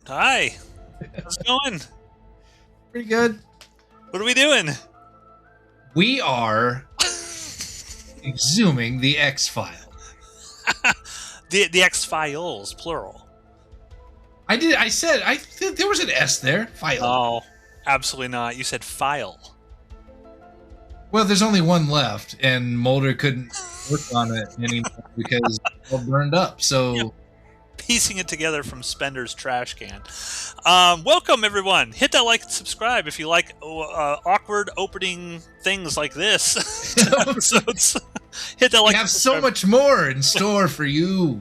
Hi. How's it going? Pretty good. What are we doing? We are exhuming the X file. the X-Files, plural. I said there was an S there. File. Oh, absolutely not. You said file. Well, there's only one left, and Mulder couldn't work on it anymore because it's all burned up. So Piecing it together from Spender's trash can. Welcome, everyone. Hit that like and subscribe if you like awkward opening things like this. to episodes. Hit that like. We have so much more in store for you.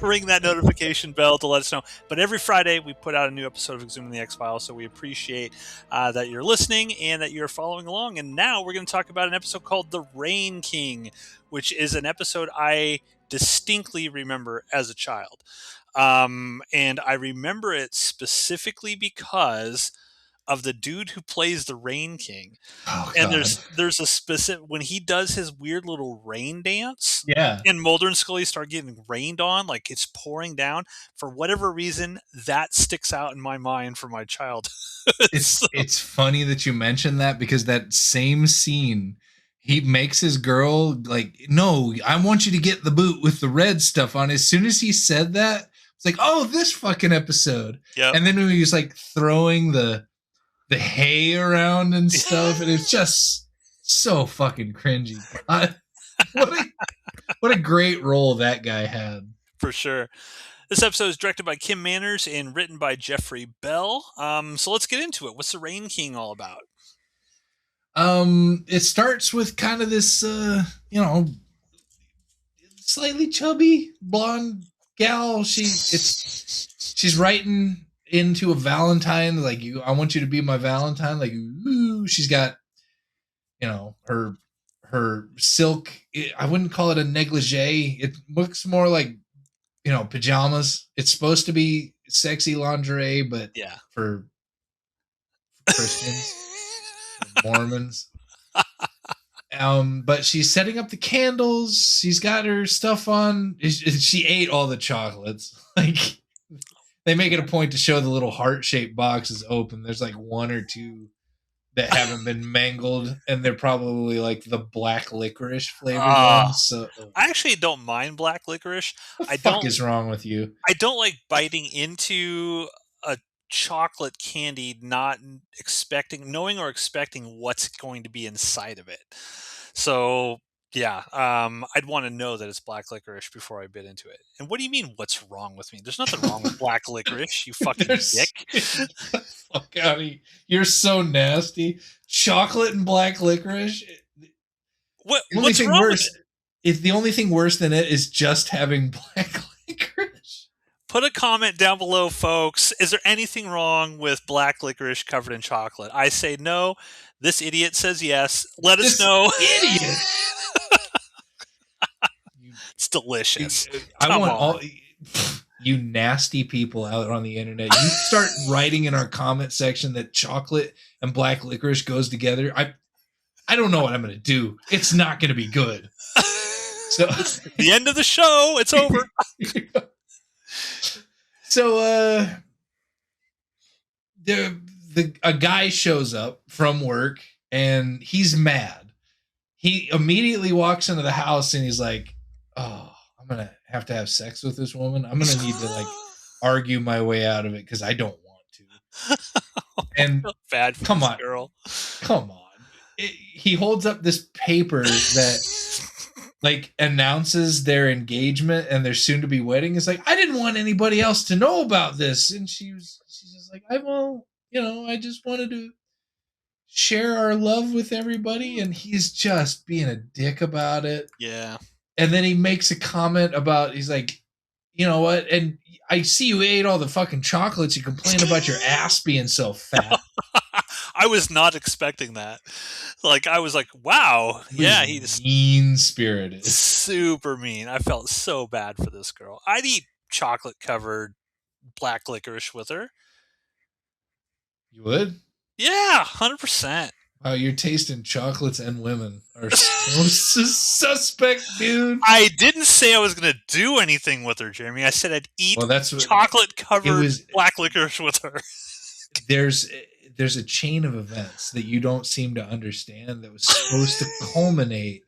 Ring that notification bell to let us know. But every Friday, we put out a new episode of Exhuming the X-Files, so we appreciate that you're listening and that you're following along. And now we're going to talk about an episode called The Rain King, which is an episode I distinctly remember as a child. And I remember it specifically because of the dude who plays the Rain King. Oh, and God. there's a specific when he does his weird little rain dance. Yeah. And Mulder and Scully start getting rained on, like it's pouring down. For whatever reason, that sticks out in my mind from my childhood. It's funny that you mentioned that because that same scene, he makes his girl like, no, I want you to get the boot with the red stuff on. As soon as he said that, it's like, oh, this fucking episode. Yep. And then when he was like throwing the hay around and stuff, and it's just so fucking cringy. What a great role that guy had. For sure. This episode is directed by Kim Manners and written by Jeffrey Bell. So let's get into it. What's the Rain King all about? It starts with kind of this, slightly chubby blonde gal. She's writing into a Valentine, like, I want you to be my Valentine. Like, ooh, she's got, her silk. I wouldn't call it a negligee. It looks more like, pajamas. It's supposed to be sexy lingerie, but yeah, for Christians, Mormons. But she's setting up the candles. She's got her stuff on. She ate all the chocolates. Like, they make it a point to show the little heart-shaped boxes open. There's like one or two that haven't been mangled, and they're probably like the black licorice flavored ones. So I actually don't mind black licorice. What the fuck is wrong with you? I don't like biting into a chocolate candy, not knowing or expecting what's going to be inside of it. So yeah, I'd want to know that it's black licorice before I bit into it. And what do you mean, what's wrong with me? There's nothing wrong with black licorice, you fucking dick. Fuck out of here. You're so nasty. Chocolate and black licorice. What's wrong worse, with it? The only thing worse than it is just having black licorice. Put a comment down below, folks. Is there anything wrong with black licorice covered in chocolate? I say no. This idiot says yes. Let us know. Idiot. It's delicious. I want all you nasty people out on the internet. You start writing in our comment section that chocolate and black licorice goes together. I don't know what I'm going to do. It's not going to be good. So the end of the show. It's over. So a guy shows up from work and he's mad. He immediately walks into the house and he's like, oh, I'm going to have sex with this woman. I'm going to need to like argue my way out of it because I don't want to. And bad for come this on, girl. Come on. He holds up this paper that like announces their engagement and their soon to be wedding. It's like, I didn't want anybody else to know about this. And she's just like, I just wanted to share our love with everybody. And he's just being a dick about it. Yeah. And then he makes a comment about, he's like, you know what? And I see you ate all the fucking chocolates. You complain about your ass being so fat. I was not expecting that. Like, I was like, wow. Yeah, he's mean-spirited. Super mean. I felt so bad for this girl. I'd eat chocolate-covered black licorice with her. You would? Yeah, 100%. Wow, your taste in chocolates and women are so suspect, dude. I didn't say I was going to do anything with her, Jeremy. I said I'd eat Well, that's what chocolate it covered was. black licorice with her. There's there's a chain of events that you don't seem to understand that was supposed to culminate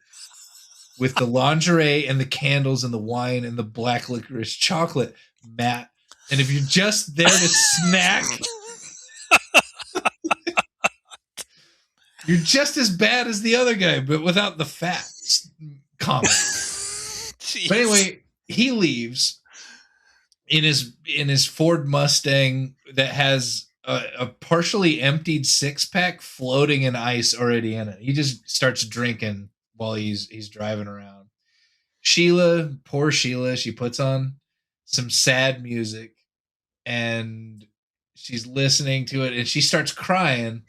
with the lingerie and the candles and the wine and the black licorice chocolate, Matt. And if you're just there to snack, you're just as bad as the other guy, but without the fat comedy. But anyway, he leaves in his Ford Mustang that has a partially emptied six pack floating in ice already in it. He just starts drinking while he's driving around. Sheila, poor Sheila, she puts on some sad music and she's listening to it and she starts crying,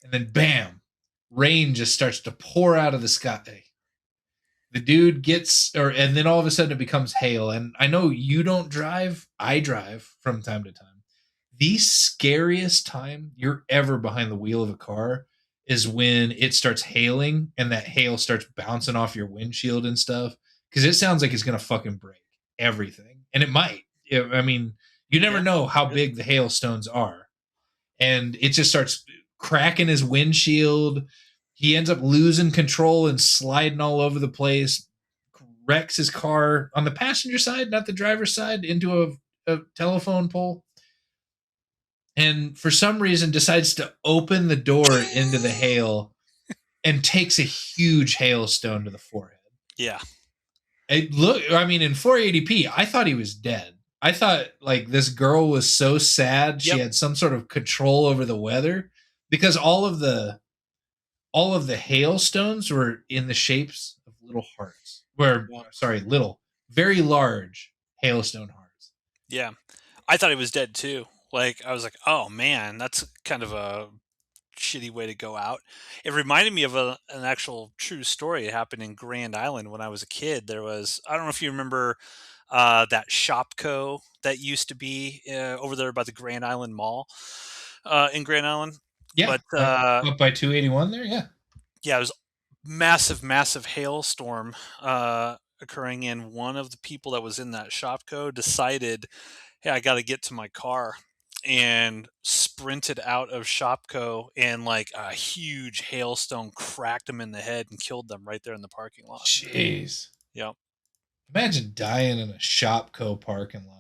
and then bam, rain just starts to pour out of the sky. The dude gets, or and then all of a sudden it becomes hail. And I know you don't drive, I drive from time to time. The scariest time you're ever behind the wheel of a car is when it starts hailing and that hail starts bouncing off your windshield and stuff, because it sounds like it's gonna fucking break everything, and it might. I mean, you never Yeah. know how big the hailstones are, and it just starts cracking his windshield. He ends up losing control and sliding all over the place, wrecks his car on the passenger side, not the driver's side, into a telephone pole. And for some reason decides to open the door into the hail and takes a huge hailstone to the forehead. Yeah. I mean, in 480p, I thought he was dead. I thought like this girl was so sad she Yep. had some sort of control over the weather, because all of the hailstones were in the shapes of little hearts. Little, very large hailstone hearts. Yeah. I thought he was dead too. Like, I was like, oh man, that's kind of a shitty way to go out. It reminded me of an actual true story. It happened in Grand Island when I was a kid. There was, I don't know if you remember that Shopco that used to be over there by the Grand Island Mall in Grand Island. Yeah, But up by 281 there. Yeah, yeah, it was massive hailstorm occurring, and one of the people that was in that Shopco decided, hey, I got to get to my car, and sprinted out of Shopco, and like a huge hailstone cracked him in the head and killed them right there in the parking lot. jeez. Yep. Imagine dying in a Shopco parking lot.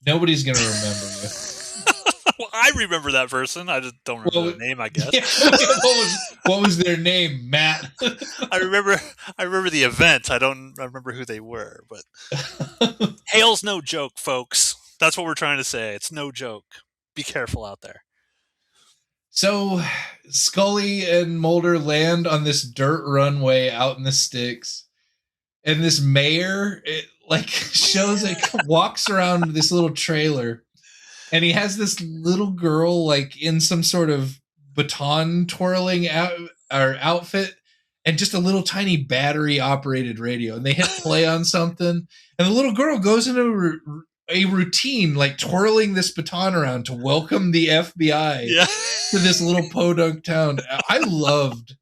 Nobody's gonna remember you. Well, I remember that person. I just don't remember their name, I guess. Yeah, what was their name, Matt? I remember the event. I don't remember who they were, but hail's no joke, folks. That's what we're trying to say. It's no joke. Be careful out there. So Scully and Mulder land on this dirt runway out in the sticks, and this mayor shows walks around this little trailer, and he has this little girl like in some sort of baton twirling outfit, and just a little tiny battery operated radio, and they hit play on something, and the little girl goes into a routine like twirling this baton around to welcome the FBI to this little podunk town. I loved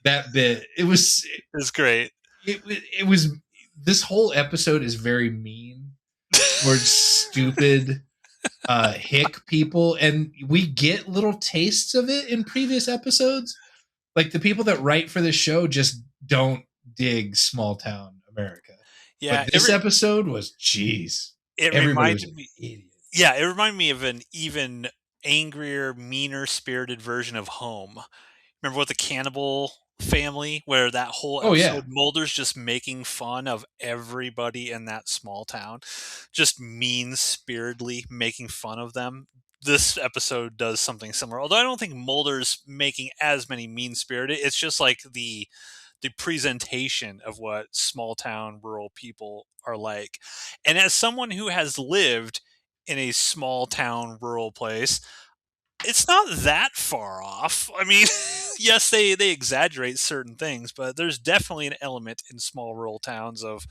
that bit. It was great. It was this whole episode is very mean towards stupid hick people, and we get little tastes of it in previous episodes. Like the people that write for this show just don't dig small town America. Yeah, but this episode was jeez. It reminded me. Yeah, it reminded me of an even angrier, meaner spirited version of Home. Remember with the cannibal family, where that whole episode, Mulder's just making fun of everybody in that small town, just mean spiritedly making fun of them. This episode does something similar, although I don't think Mulder's making as many mean spirited. It's just like the presentation of what small town rural people are like. And as someone who has lived in a small town rural place, it's not that far off. I mean, yes, they exaggerate certain things, but there's definitely an element in small rural towns of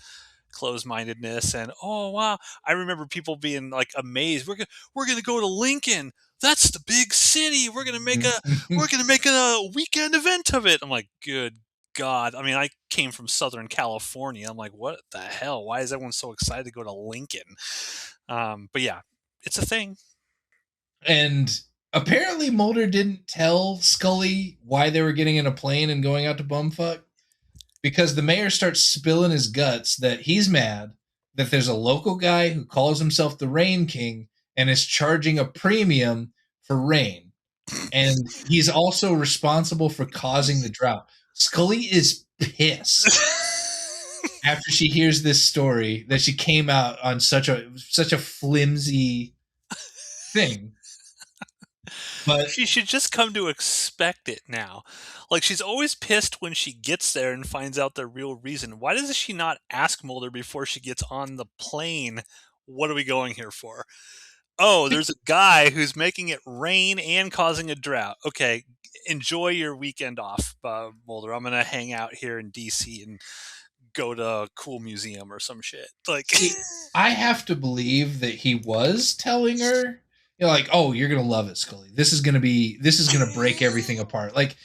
closed-mindedness. And oh wow, I remember people being like amazed. We're gonna go to Lincoln. That's the big city. We're gonna make a weekend event of it. I'm like, good God. I mean, I came from Southern California. I'm like, what the hell? Why is everyone so excited to go to Lincoln? But yeah, it's a thing. And apparently Mulder didn't tell Scully why they were getting in a plane and going out to bumfuck, because the mayor starts spilling his guts that he's mad that there's a local guy who calls himself the Rain King and is charging a premium for rain. And he's also responsible for causing the drought. Scully is pissed after she hears this story that she came out on such a flimsy thing. But She should just come to expect it now. Like, she's always pissed when she gets there and finds out the real reason. Why does she not ask Mulder before she gets on the plane, what are we going here for? Oh, there's a guy who's making it rain and causing a drought. Okay, enjoy your weekend off, Mulder. I'm going to hang out here in DC and go to a cool museum or some shit. Like, see, I have to believe that he was telling her, like, "Oh, you're gonna love it, Scully. This is gonna break everything apart." Like,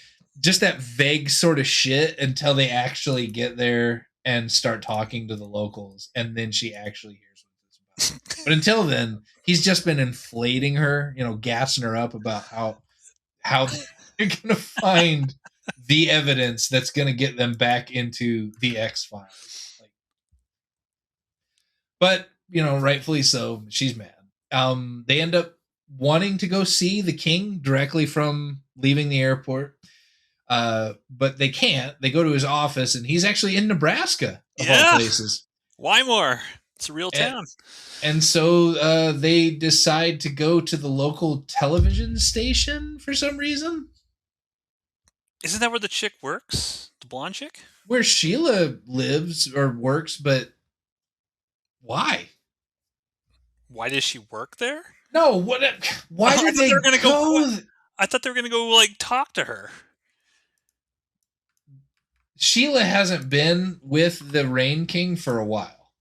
just that vague sort of shit until they actually get there and start talking to the locals, and then she actually hears what it's about. But until then, he's just been inflating her, gassing her up about how they're gonna find the evidence that's gonna get them back into the X-Files. But, rightfully so, she's mad. They end up wanting to go see the king directly from leaving the airport. But they can't. They go to his office, and he's actually in Nebraska, of all yeah, places. Wymore. It's a real And, town. and so they decide to go to the local television station for some reason. Isn't that where the chick works? The blonde chick? Where Sheila lives or works, but why? Why does she work there? No, what? Why did they go? I thought they were going to go, like, talk to her. Sheila hasn't been with the Rain King for a while.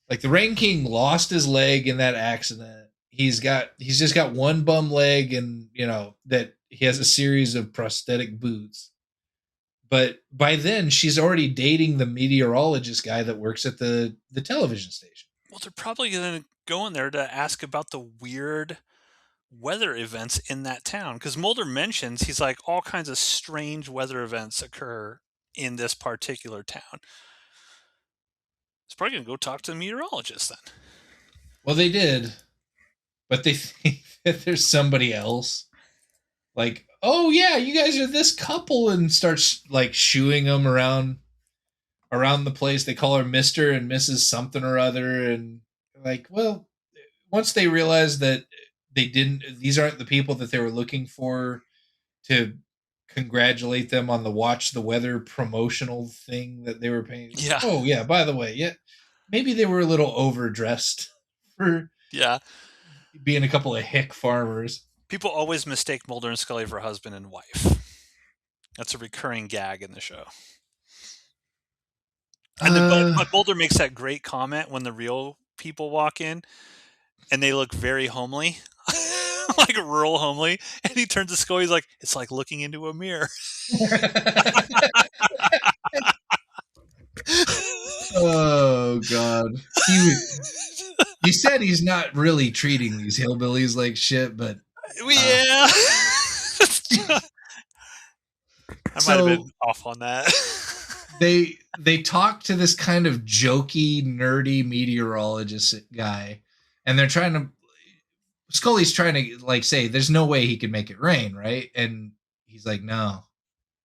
Like, the Rain King lost his leg in that accident. He's just got one bum leg, and that he has a series of prosthetic boots. But by then, she's already dating the meteorologist guy that works at the television station. Well, they're probably going to go in there to ask about the weird weather events in that town, because Mulder mentions he's like, all kinds of strange weather events occur in this particular town. He's probably going to go talk to the meteorologist then. Well, they did, but they think that there's somebody else. Like, oh yeah, you guys are this couple, and starts like shooing them around the place. They call her Mr. and Mrs. something or other, and like, well, once they realize that these aren't the people that they were looking for to congratulate them on the Watch the Weather promotional thing that they were paying. Yeah. Oh yeah, by the way, yeah, maybe they were a little overdressed for being a couple of hick farmers. People always mistake Mulder and Scully for husband and wife. That's a recurring gag in the show. And but Mulder makes that great comment when the real people walk in and they look very homely, like rural homely. And he turns to Scully, he's like, it's like looking into a mirror. Oh, God. He said he's not really treating these hillbillies like shit, but... yeah. I might have been off on that. They talk to this kind of jokey, nerdy meteorologist guy, and they're trying to... Scully's trying to, like, say, there's no way he could make it rain, right? And he's like, no,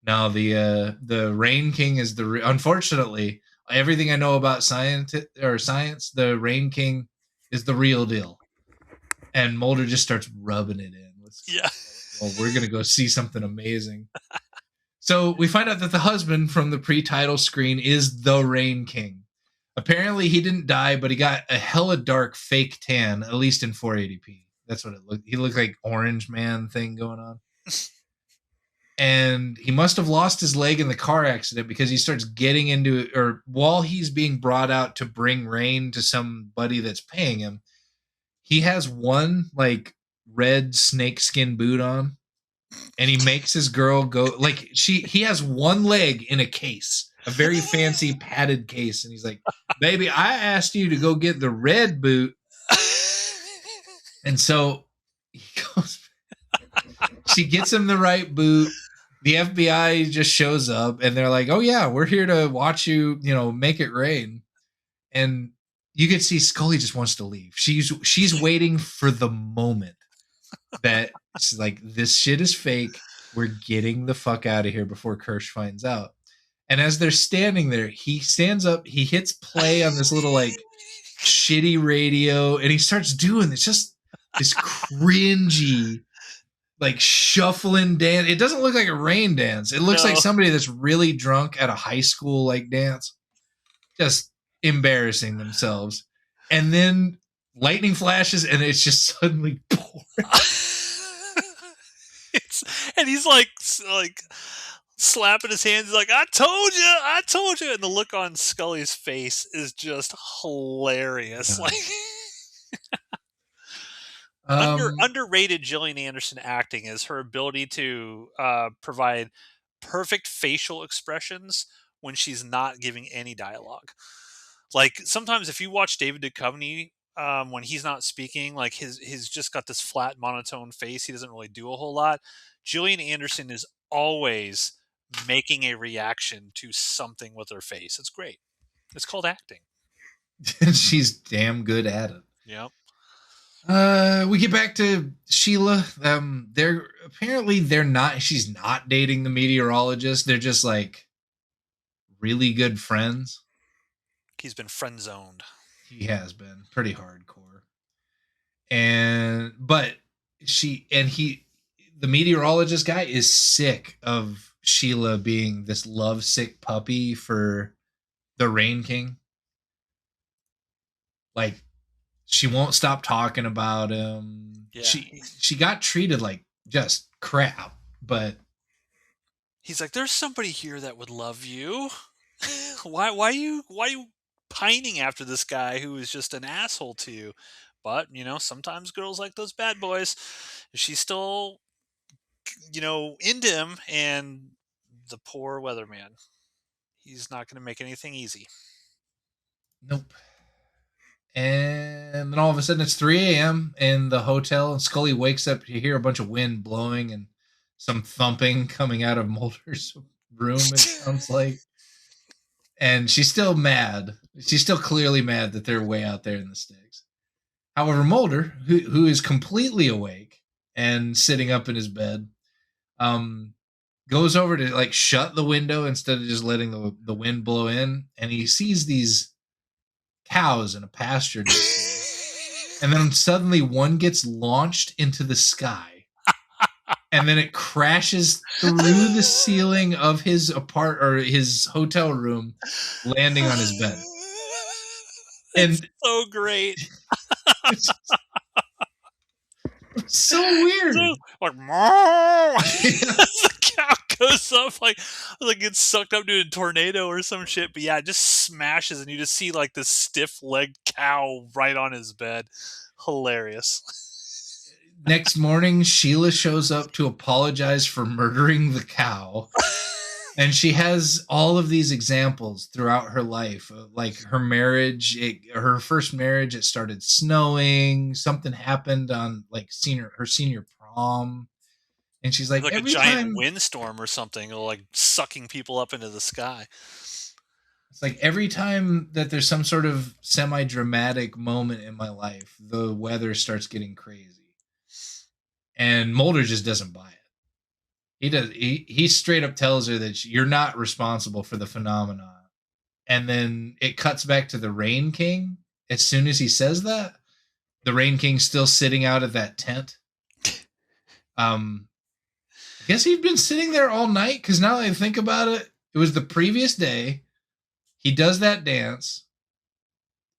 the Rain King is unfortunately, everything I know about science, the Rain King is the real deal. And Mulder just starts rubbing it in. Yeah. Well, we're going to go see something amazing. So we find out that the husband from the pre-title screen is the Rain King. Apparently he didn't die, but he got a hella dark fake tan, at least in 480p. That's what it looked. He looked like Orange Man thing going on. and he must have lost his leg in the car accident because he starts getting into it, or while he's being brought out to bring rain to somebody that's paying him, he has one like red snakeskin boot on, and he makes his girl go like he has one leg in a case, a very fancy padded case, and he's like, baby, I asked you to go get the red boot. And so he goes, she gets him the right boot. The FBI just shows up and they're like, oh yeah, we're here to watch you, make it rain. And you can see Scully just wants to leave. She's waiting for the moment that she's like, this shit is fake. We're getting the fuck out of here before Kirsch finds out. And as they're standing there, he stands up, he hits play on this little like shitty radio, and he starts doing this cringy, like shuffling dance. It doesn't look like a rain dance. It looks like somebody that's really drunk at a high school like dance, just embarrassing themselves. And then lightning flashes, and it's just suddenly pouring. And he's like slapping his hands. He's like, I told you. And the look on Scully's face is just hilarious. Yeah. Underrated Gillian Anderson acting is her ability to provide perfect facial expressions when she's not giving any dialogue. Like sometimes if you watch David Duchovny when he's not speaking, like he's just got this flat monotone face. He doesn't really do a whole lot. Gillian Anderson is always making a reaction to something with her face. It's great. It's called acting. She's damn good at it. Yep. We get back to Sheila. She's not dating the meteorologist. They're just like really good friends. He's been friend zoned. He has been pretty hardcore. The meteorologist guy is sick of Sheila being this lovesick puppy for the Rain King. Like, she won't stop talking about him. Yeah. She got treated like just crap, but he's like, there's somebody here that would love you. Why are you pining after this guy who is just an asshole to you? But, sometimes girls like those bad boys. She's still, into him, and the poor weatherman. He's not going to make anything easy. Nope. And then all of a sudden it's 3 a.m. in the hotel, and Scully wakes up to hear a bunch of wind blowing and some thumping coming out of Mulder's room, it sounds like. And she's still mad. She's still clearly mad that they're way out there in the sticks. However, Mulder, who is completely awake and sitting up in his bed, goes over to like shut the window instead of just letting the wind blow in, and he sees these cows in a pasture. And then suddenly one gets launched into the sky, and then it crashes through the ceiling of his his hotel room, landing on his bed. It's so great. So weird. Like, the cow goes up like gets sucked up to a tornado or some shit. But yeah, it just smashes, and you just see like this stiff-legged cow right on his bed. Hilarious. Next morning, Sheila shows up to apologize for murdering the cow. And she has all of these examples throughout her life, like her marriage, her first marriage. It started snowing. Something happened on like her senior prom, and she's like a giant windstorm or something, or like sucking people up into the sky. It's like every time that there's some sort of semi-dramatic moment in my life, the weather starts getting crazy, and Mulder just doesn't buy it. He straight up tells her that you're not responsible for the phenomenon. And then it cuts back to the Rain King. As soon as he says that, the Rain King's still sitting out at that tent. I guess he'd been sitting there all night, because now that I think about it, it was the previous day. He does that dance.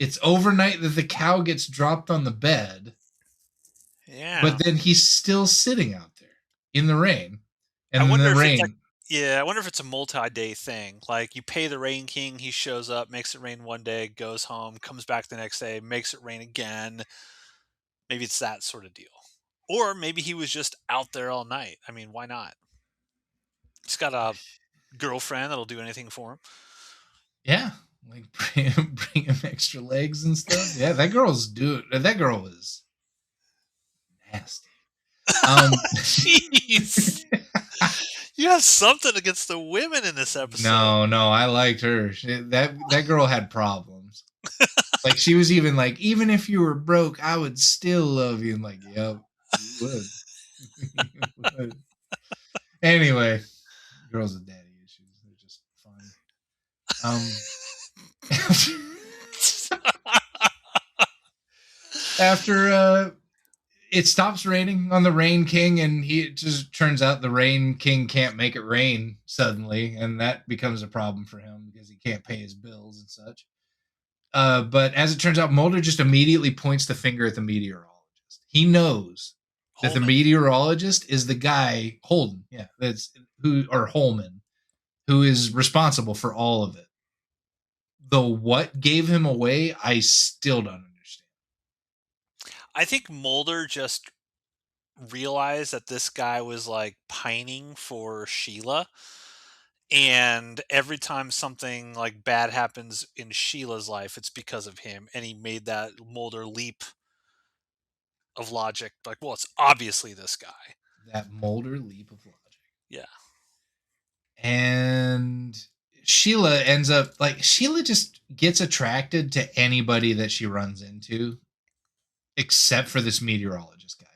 It's overnight that the cow gets dropped on the bed. Yeah. But then he's still sitting out there in the rain. I and wonder the if it's like, rain. yeah, I wonder if it's a multi-day thing. Like you pay the Rain King, he shows up, makes it rain one day, goes home, comes back the next day, makes it rain again. Maybe it's that sort of deal. Or maybe he was just out there all night. I mean, why not? He's got a girlfriend that'll do anything for him. Yeah, like bring him extra legs and stuff. Yeah, that girl's dude. That girl is nasty. Jeez. You have something against the women in this episode. No, I liked her. That girl had problems. Like she was even like, even if you were broke, I would still love you. I'm like, yep, you would. You would. Anyway, girls with daddy issues. They're just fun. Um after it stops raining on the Rain King, and it just turns out the Rain King can't make it rain suddenly, and that becomes a problem for him because he can't pay his bills and such. But as it turns out, Mulder just immediately points the finger at the meteorologist. He knows that the Holman. meteorologist is the guy Holden, yeah, that's who or Holman, who is responsible for all of it. The what gave him away, I still don't understand. I think Mulder just realized that this guy was like pining for Sheila. And every time something like bad happens in Sheila's life, it's because of him. And he made that Mulder leap of logic. Like, well, it's obviously this guy. That Mulder leap of logic. Yeah. And Sheila ends up like Sheila just gets attracted to anybody that she runs into, except for this meteorologist guy.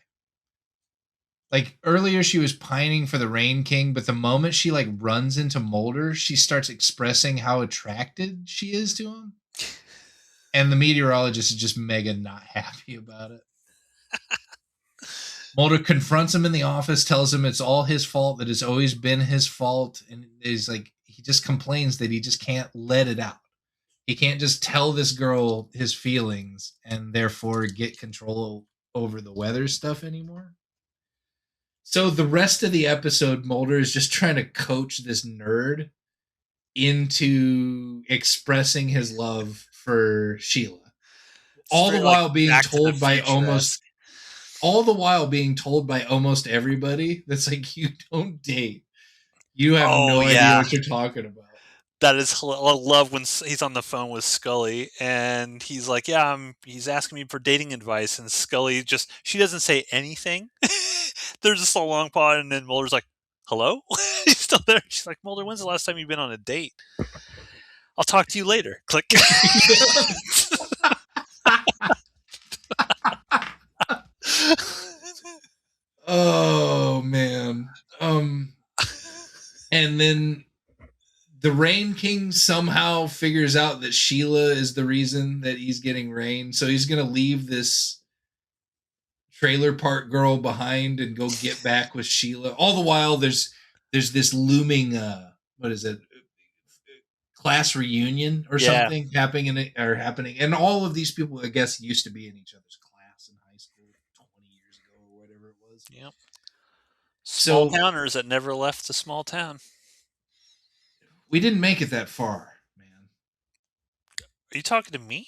Like earlier, she was pining for the Rain King, but the moment she like runs into Mulder, she starts expressing how attracted she is to him. And the meteorologist is just mega not happy about it. Mulder confronts him in the office, tells him it's all his fault, that it's always been his fault. And he's like, he just complains that he just can't let it out. He can't just tell this girl his feelings and therefore get control over the weather stuff anymore. So the rest of the episode, Mulder is just trying to coach this nerd into expressing his love for Sheila. It's All the very like while being Back to the told by Future-esque. almost everybody that's like, you don't date. You have Oh, no idea yeah. what you're talking about. That is, I love when he's on the phone with Scully and he's like, yeah, he's asking me for dating advice. And Scully she doesn't say anything. There's just a long pause. And then Mulder's like, hello? He's still there. She's like, Mulder, when's the last time you've been on a date? I'll talk to you later. Click. Oh man. And then the Rain King somehow figures out that Sheila is the reason that he's getting rain. So he's gonna leave this trailer park girl behind and go get back with Sheila. All the while there's this looming what is it? Class reunion or Yeah. something happening. And all of these people, I guess, used to be in each other's class in high school 20 years ago or whatever it was. Yep. Small So towners that never left the small town. we didn't make it that far, man. Are you talking to me?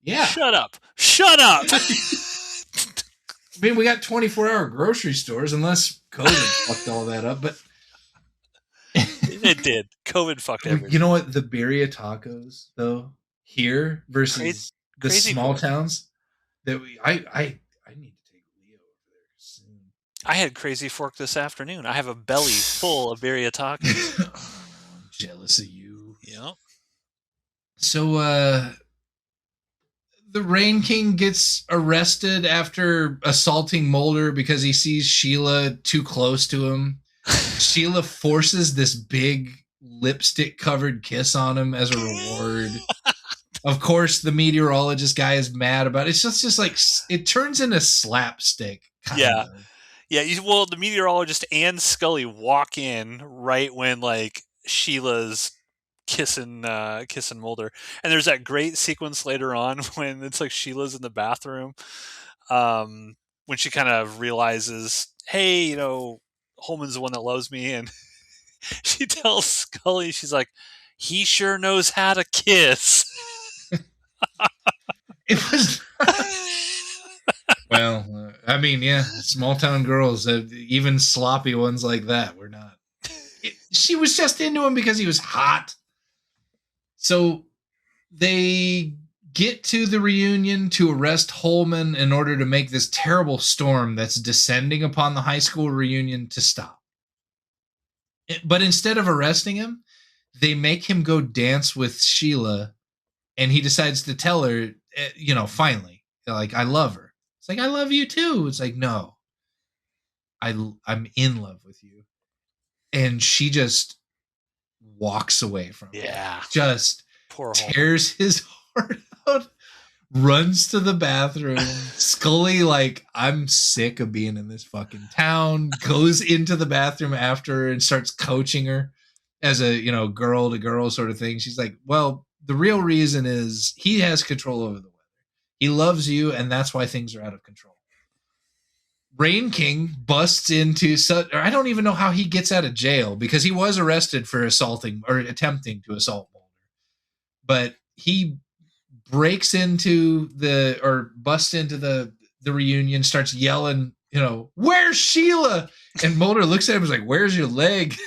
Yeah. Shut up. Shut up. I mean, we got 24-hour grocery stores, unless COVID fucked all that up. But It did. COVID fucked everything. You know what? The birria tacos, though, here versus the crazy small fork. towns that I need to take Leo over there soon. I had Crazy Fork this afternoon. I have a belly full of birria tacos. I'm jealous of you. Yep. So, the Rain King gets arrested after assaulting Mulder because he sees Sheila too close to him. Sheila forces this big lipstick covered kiss on him as a reward. Of course, the meteorologist guy is mad about it. It's just like it turns into slapstick. Yeah. Of. Yeah. Well, the meteorologist and Scully walk in right when like Sheila's kissing Mulder, and there's that great sequence later on when it's like Sheila's in the bathroom, when she kind of realizes, hey, Holman's the one that loves me, and she tells Scully, she's like, he sure knows how to kiss. It was. Well, I mean, yeah, small town girls, even sloppy ones like that, were not. She was just into him because he was hot. So they get to the reunion to arrest Holman in order to make this terrible storm that's descending upon the high school reunion to stop. But instead of arresting him, they make him go dance with Sheila, and he decides to tell her, finally, like, I love her. It's like, I love you too. It's like, no, I'm in love with you. And she just walks away from him. Yeah. Just Poor tears his heart out, runs to the bathroom. Scully, like, I'm sick of being in this fucking town, goes into the bathroom after her and starts coaching her as a, girl to girl sort of thing. She's like, well, the real reason is he has control over the weather. He loves you, and that's why things are out of control. Rain King busts into or I don't even know how he gets out of jail, because he was arrested for assaulting or attempting to assault Mulder. But he busts into the reunion, starts yelling, where's Sheila? And Mulder looks at him and is like, where's your leg?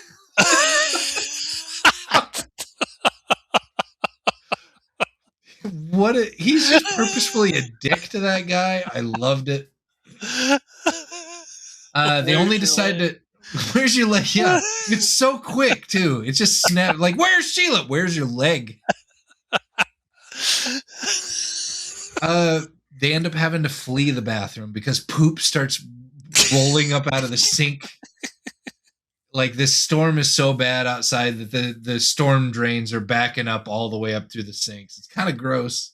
He's just purposefully a dick to that guy. I loved it. They only decide to. Where's your leg? Yeah, it's so quick too. It's just snap. Like, where's Sheila? Where's your leg? They end up having to flee the bathroom because poop starts rolling up out of the sink. Like, this storm is so bad outside that the storm drains are backing up all the way up through the sinks. It's kind of gross.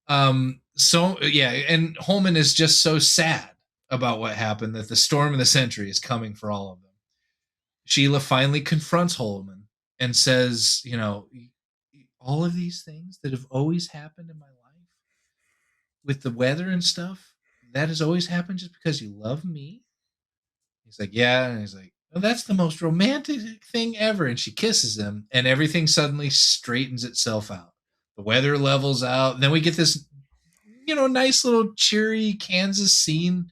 So yeah, and Holman is just so sad about what happened that the storm of the century is coming for all of them. Sheila finally confronts Holman and says, all of these things that have always happened in my life with the weather and stuff, that has always happened just because you love me? He's like, yeah. And he's like, well, that's the most romantic thing ever. And she kisses him, and everything suddenly straightens itself out. The weather levels out. And then we get this, nice little cheery Kansas scene.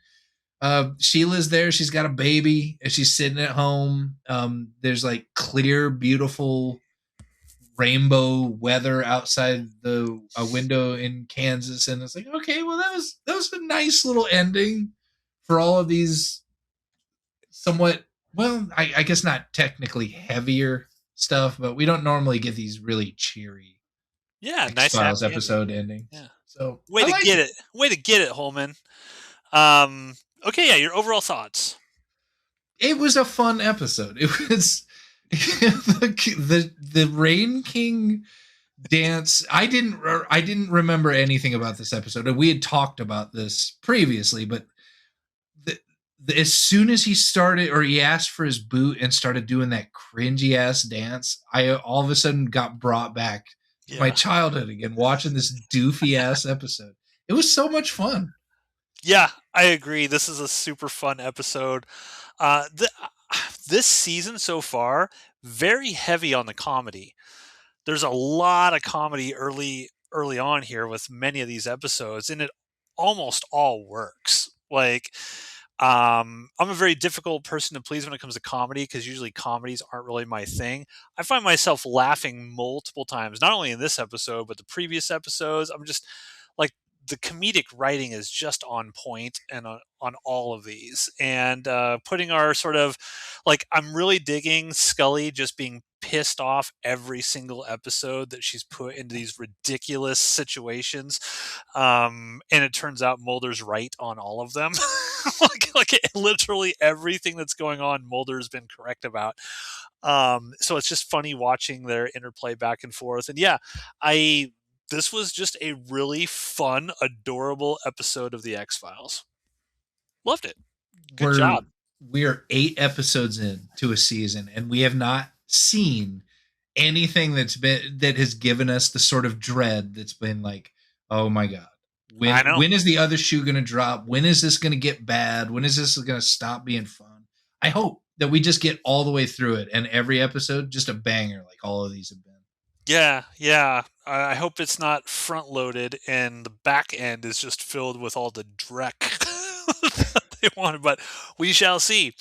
Sheila's there. She's got a baby, and she's sitting at home. There's like clear, beautiful rainbow weather outside the window in Kansas, and it's like, okay, well, that was a nice little ending for all of these somewhat, well, I guess not technically heavier stuff, but we don't normally get these really cheery X-Files nice episode endings. Yeah. So way to get it, Holman. Okay, yeah, your overall thoughts. It was a fun episode. It was the Rain King dance. I didn't remember anything about this episode. We had talked about this previously, but as soon as he asked for his boot and started doing that cringy ass dance, I all of a sudden got brought back to my childhood again, watching this doofy ass episode. It was so much fun. Yeah, I agree. This is a super fun episode. This season so far, very heavy on the comedy. There's a lot of comedy early on here with many of these episodes, and it almost all works. Like, I'm a very difficult person to please when it comes to comedy, because usually comedies aren't really my thing. I find myself laughing multiple times, not only in this episode, but the previous episodes. I'm just like, the comedic writing is just on point and on all of these. And putting our sort of, like, I'm really digging Scully just being pissed off every single episode that she's put into these ridiculous situations. And it turns out Mulder's right on all of them. like literally everything that's going on, Mulder's been correct about. So it's just funny watching their interplay back and forth. And yeah, this was just a really fun, adorable episode of the X-Files. Loved it. Good job. We're 8 episodes in to a season, and we have not seen anything that has given us the sort of dread that's been like, oh my God. When is the other shoe going to drop? When is this going to get bad? When is this going to stop being fun? I hope that we just get all the way through it, and every episode just a banger, like all of these have been. Yeah. I hope it's not front loaded and the back end is just filled with all the dreck that they wanted, but we shall see.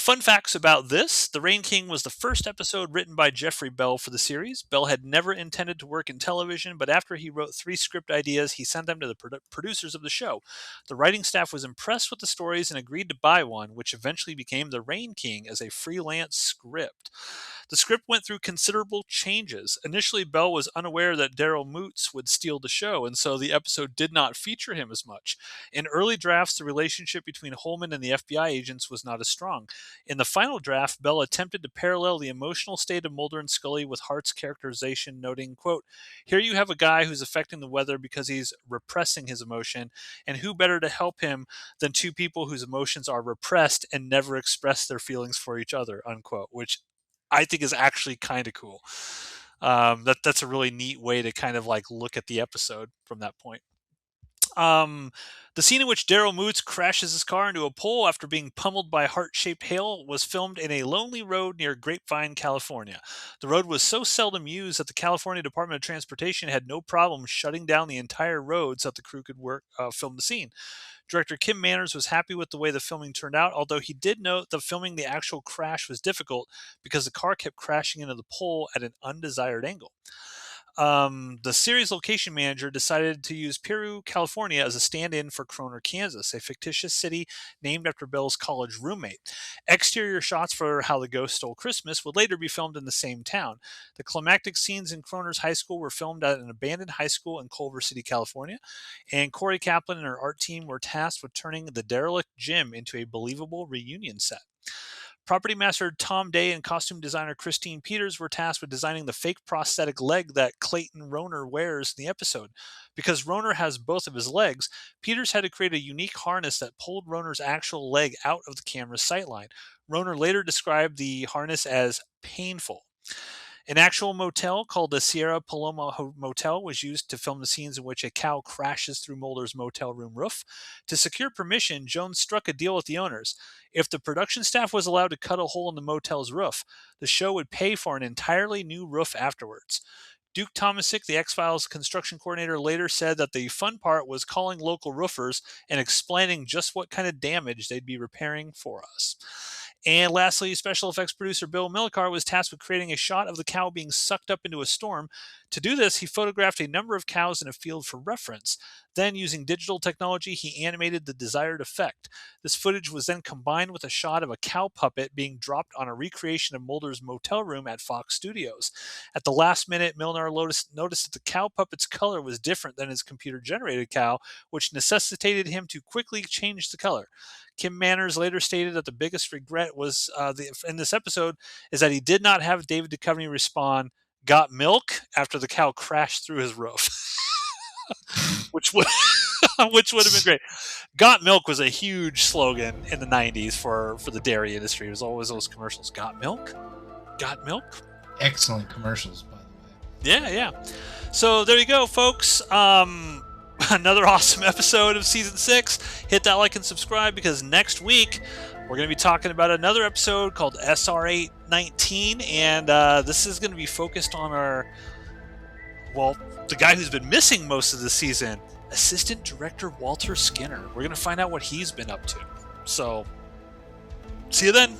Fun facts about this: The Rain King was the first episode written by Jeffrey Bell for the series. Bell had never intended to work in television, but after he wrote 3 script ideas, he sent them to the producers of the show. The writing staff was impressed with the stories and agreed to buy one, which eventually became The Rain King as a freelance script. The script went through considerable changes. Initially, Bell was unaware that Daryl Moots would steal the show, and so the episode did not feature him as much. In early drafts, the relationship between Holman and the FBI agents was not as strong. In the final draft, Bell attempted to parallel the emotional state of Mulder and Scully with Hart's characterization, noting, quote, "Here you have a guy who's affecting the weather because he's repressing his emotion, and who better to help him than 2 people whose emotions are repressed and never express their feelings for each other," unquote, which I think is actually kind of cool. That's a really neat way to kind of like look at the episode from that point. The scene in which Daryl Moots crashes his car into a pole after being pummeled by heart-shaped hail was filmed in a lonely road near Grapevine, California. The road was so seldom used that the California Department of Transportation had no problem shutting down the entire road so that the crew could film the scene. Director Kim Manners was happy with the way the filming turned out, although he did note that filming the actual crash was difficult because the car kept crashing into the pole at an undesired angle. The series location manager decided to use Peru, California as a stand-in for Kroner, Kansas, a fictitious city named after Bell's college roommate. Exterior shots for How the Ghost Stole Christmas would later be filmed in the same town. The climactic scenes in Kroner's high school were filmed at an abandoned high school in Culver City, California, and Corey Kaplan and her art team were tasked with turning the derelict gym into a believable reunion set. Property master Tom Day and costume designer Christine Peters were tasked with designing the fake prosthetic leg that Clayton Roner wears in the episode. Because Roner has both of his legs, Peters had to create a unique harness that pulled Roner's actual leg out of the camera's sightline. Roner later described the harness as painful. An actual motel called the Sierra Paloma Motel was used to film the scenes in which a cow crashes through Mulder's motel room roof. To secure permission, Jones struck a deal with the owners. If the production staff was allowed to cut a hole in the motel's roof, the show would pay for an entirely new roof afterwards. Duke Tomasic, the X-Files construction coordinator, later said that the fun part was calling local roofers and explaining just what kind of damage they'd be repairing for us. And lastly, special effects producer Bill Millikar was tasked with creating a shot of the cow being sucked up into a storm. To do this, he photographed a number of cows in a field for reference. Then, using digital technology, he animated the desired effect. This footage was then combined with a shot of a cow puppet being dropped on a recreation of Mulder's motel room at Fox Studios. At the last minute, Milnar noticed that the cow puppet's color was different than his computer-generated cow, which necessitated him to quickly change the color. Kim Manners later stated that the biggest regret was in this episode is that he did not have David Duchovny respond, "Got milk?" after the cow crashed through his roof. which would have been great. "Got milk" was a huge slogan in the 90s for the dairy industry. It was always those commercials. "Got milk? Got milk?" Excellent commercials, by the way. Yeah. So there you go, folks. Another awesome episode of season 6. Hit that like and subscribe, because next week we're going to be talking about another episode called SR819, and this is going to be focused on the guy who's been missing most of the season, Assistant Director Walter Skinner. We're going to find out what he's been up to. So, see you then.